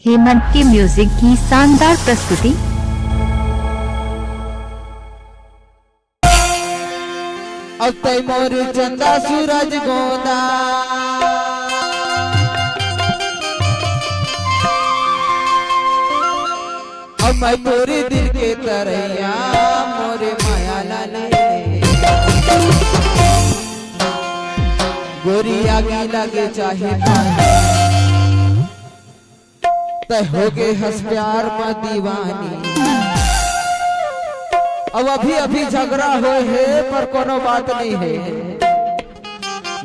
हेमंत के म्यूजिक की शानदार प्रस्तुति। अब तैमूर चंदा सूरज गोदा अब मैं तोरे दिल के तरैया मोरे माया लाले गोरी आगे लगे चाहे तय हो गए हंस प्यार में दीवानी। अब अभी झगड़ा हो है पर कोनो बात नहीं है।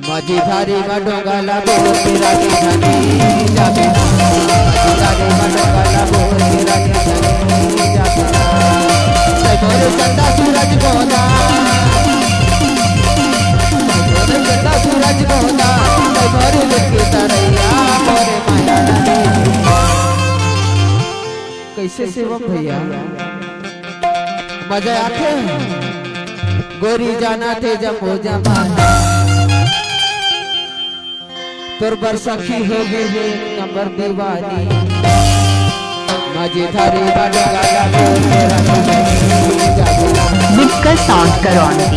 मझधारी में डोंगाला बोल तेरा के धनी जाबे ना मझधारी में डोंगाला बोल तेरा के धनी जाबे ना तैमूर चंदा सूरज गोदा तैमूर चंदा सूरज गोदा तैमूर दिल के तरैया मोरे माया लाले। कैसे सेवक भैया मजा आते गोरी जाना थे जब हो जमाना तुर बरसखी हो गई नंबर दीवानी मझधारी मिक्सर साउंड करौंदी।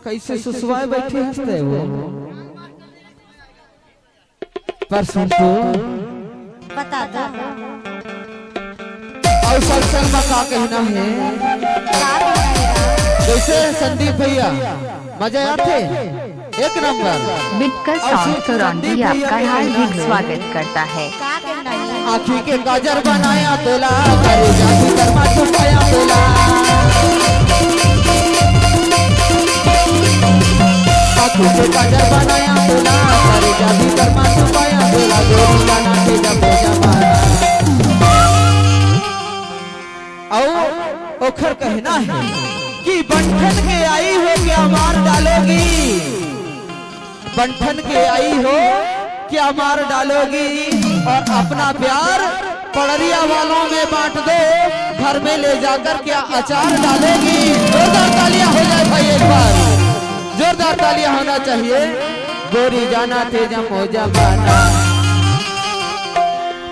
कैसे सुसवाए बैठे हंसते वो पर सुन तो बता दो और सत्संग में का कहना है जैसे संदीप भैया मजा आते एक नंबर। मिक्सर साउंड करौंदी आपका हार्दिक स्वागत करता है। आँखी के गाजर बनाया तोला करे जादू कर्मा छुपाया तोला आँखी के गाजर बनाया तोला करे जादू कर्मा छुपाया तोला गोरी गाना के जब हो जमाना। और ओखर कहना है कि बंठन के आई हो क्या मार डालोगी बंठन के आई हो क्या मार डालोगी और अपना प्यार पड़रिया वालों में बांट दो घर में ले जाकर क्या अचार डालेगी। जोरदार तालियां हो जाए भाई एक बार जोरदार तालियां होना चाहिए। गोरी जाना थे जब हो जमाना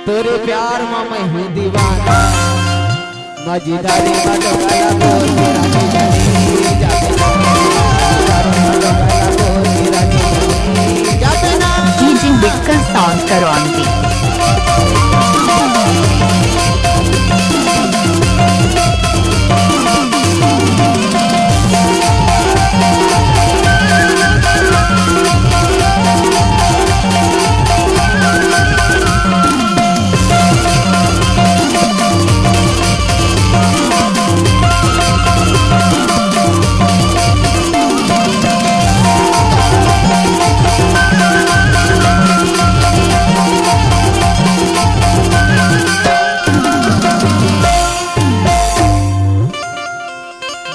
तेरे प्यार में मैं हूँ दीवाना मझधारी में डोंगाला बोल तेरा के धनी जाबे ना डीजे मिक्सर साउंड करौंदी।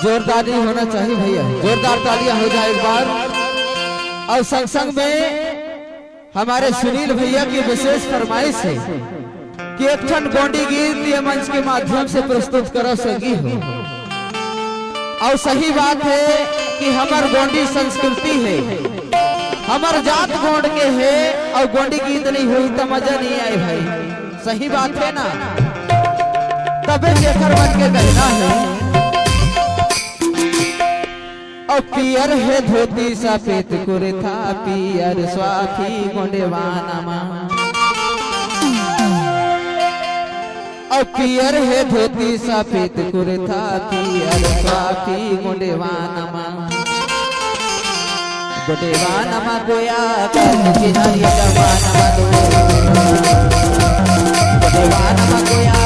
जोरदार नहीं होना चाहिए भैया जोरदार तालियां हो जाए एक बार। और संग संग में हमारे सुनील भैया की विशेष फरमाइश है कि एक ठन गोंडी गीत ये मंच के माध्यम से प्रस्तुत करो सकी हो। और सही बात है कि हमार गोंडी संस्कृति है हमार जात गोंड के है और गोंडी गीत नहीं हुई तो मजा नहीं आए भाई। सही बात है ना तबे जेकर बन के कहना है और पियर है धोती सफेद कुर्ता पियर स्वाफी गोंडेवानमा और पियर है धोती सफेद कुर्ता पियर स्वाफी गोंडेवानमा गोंडेवानमा गोया कर चिनारी जवानमा दो गोंडेवानमा गोया